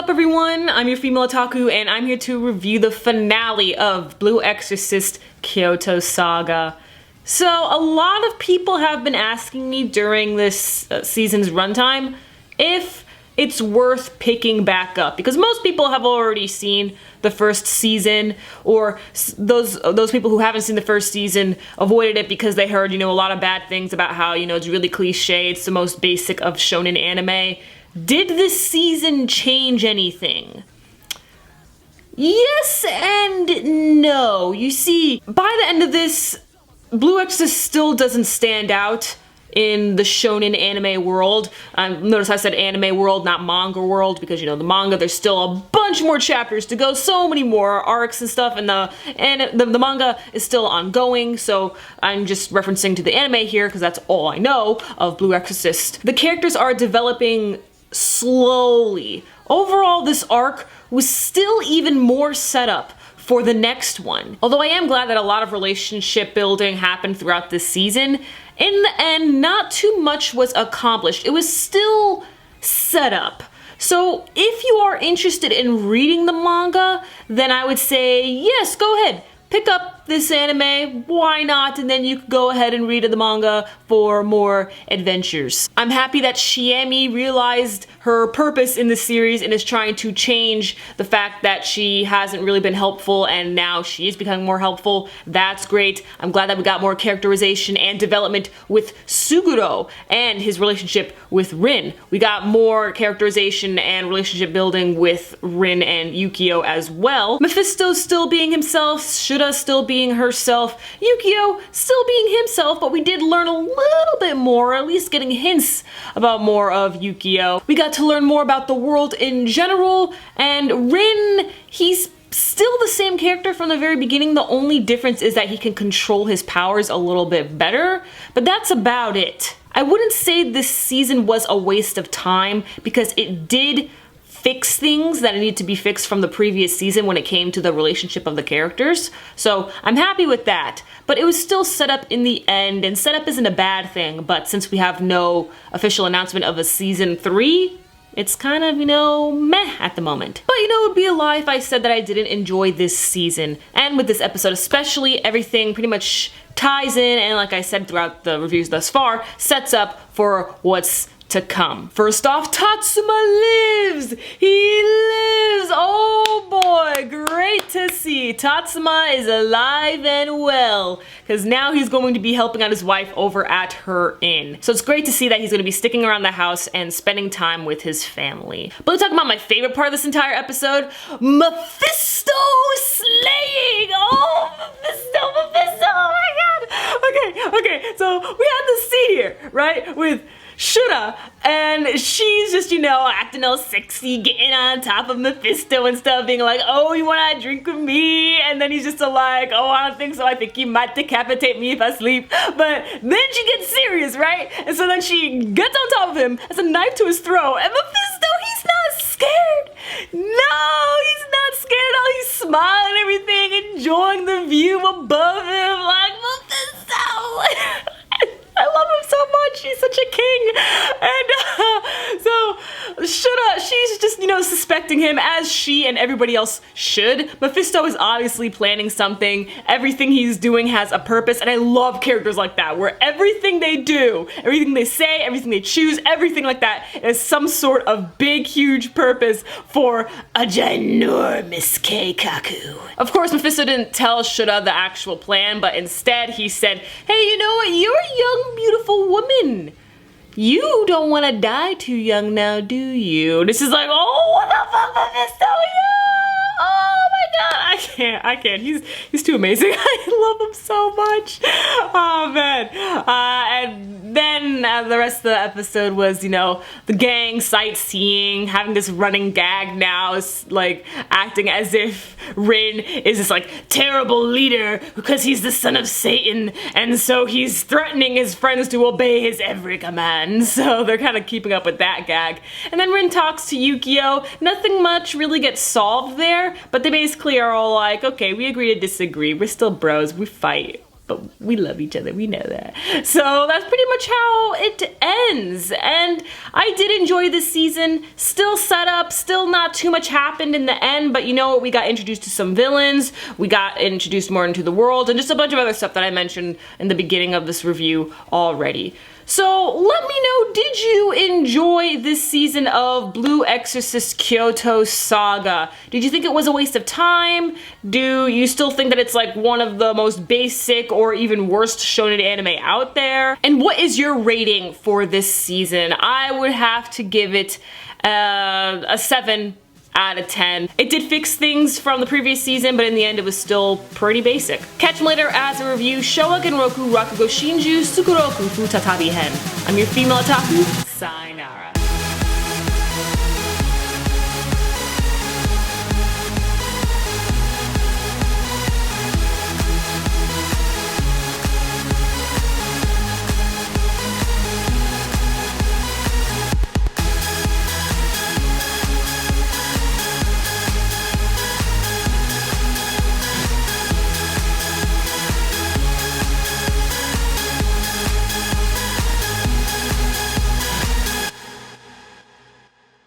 up everyone? I'm your female otaku and I'm here to review the finale of Blue Exorcist Kyoto Saga. So a lot of people have been asking me during this season's runtime if it's worth picking back up, because most people have already seen the first season, or those people who haven't seen the first season avoided it because they heard, a lot of bad things about how, it's really cliche, it's the most basic of shonen anime. Did this season change anything? Yes and no. You see, by the end of this, Blue Exorcist still doesn't stand out in the shonen anime world. Notice I said anime world, not manga world, because the manga, there's still a bunch more chapters to go, so many more arcs and stuff, and the manga is still ongoing, so I'm just referencing to the anime here because that's all I know of Blue Exorcist. The characters are developing slowly. Overall, this arc was still even more set up for the next one. Although I am glad that a lot of relationship building happened throughout this season, in the end, not too much was accomplished. It was still set up. So if you are interested in reading the manga, then I would say, yes, go ahead. Pick up this anime, why not? And then you could go ahead and read the manga for more adventures. I'm happy that Shiemi realized her purpose in the series and is trying to change the fact that she hasn't really been helpful and now she is becoming more helpful. That's great. I'm glad that we got more characterization and development with Suguro and his relationship with Rin. We got more characterization and relationship building with Rin and Yukio as well. Mephisto's still being himself, Shuda still being herself, Yukio still being himself, but we did learn a little bit more, at least getting hints about more of Yukio. We got to learn more about the world in general, and Rin, he's still the same character from the very beginning. The only difference is that he can control his powers a little bit better, but that's about it. I wouldn't say this season was a waste of time because it did fix things that needed to be fixed from the previous season when it came to the relationship of the characters. So I'm happy with that. But it was still set up in the end, and set up isn't a bad thing, but since we have no official announcement of a season 3, it's kind of, meh at the moment. But it would be a lie if I said that I didn't enjoy this season. And with this episode especially, everything pretty much ties in, and like I said throughout the reviews thus far, sets up for what's to come. First off, Tatsuma lives! He lives! Oh boy, great to see. Tatsuma is alive and well, because now he's going to be helping out his wife over at her inn. So it's great to see that he's going to be sticking around the house and spending time with his family. But let's talk about my favorite part of this entire episode, Mephisto slaying! Oh, Mephisto, oh my god! Okay, so we had this scene here, right, with Shuda, and she's just, acting all sexy, getting on top of Mephisto and stuff, being like, oh, you wanna drink with me? And then he's just like, oh, I don't think so, I think you might decapitate me if I sleep. But then she gets serious, right? And so then she gets on top of him, has a knife to his throat, and Mephisto, he's not scared. No, he's not scared at all. He's smiling and everything, enjoying the view above him, like, Mephisto! I love him so much, he's such a king. And so Shuda, she's just, suspecting him, as she and everybody else should. Mephisto is obviously planning something. Everything he's doing has a purpose, and I love characters like that, where everything they do, everything they say, everything they choose, everything like that is some sort of big, huge purpose for a ginormous keikaku. Of course, Mephisto didn't tell Shuda the actual plan, but instead he said, hey, you know what, you're a young, beautiful woman. You don't want to die too young now, do you? This is like, oh, what the fuck, Mephisto? Yeah! Oh my god, I can't. He's too amazing. I love him so much. Oh man. And then the rest of the episode was, the gang sightseeing, having this running gag now, is like acting as if Rin is this like terrible leader because he's the son of Satan, and so he's threatening his friends to obey his every command. So they're kind of keeping up with that gag. And then Rin talks to Yukio. Nothing much really gets solved there, but they basically are all like, okay, we agree to disagree. We're still bros. We fight. but we love each other, we know that. So that's pretty much how it ends, and I did enjoy this season. Still set up, still not too much happened in the end, but you know what, we got introduced to some villains, we got introduced more into the world, and just a bunch of other stuff that I mentioned in the beginning of this review already. So let me know, did you enjoy this season of Blue Exorcist Kyoto Saga? Did you think it was a waste of time? Do you still think that it's like one of the most basic or even worst shonen anime out there? And what is your rating for this season? I would have to give it a 7 out of 10. It did fix things from the previous season, but in the end it was still pretty basic. Catch me later as a review Showa Genroku Rakugo Shinju Tsukuroku Futatabi Hen. I'm your female otaku, sayonara.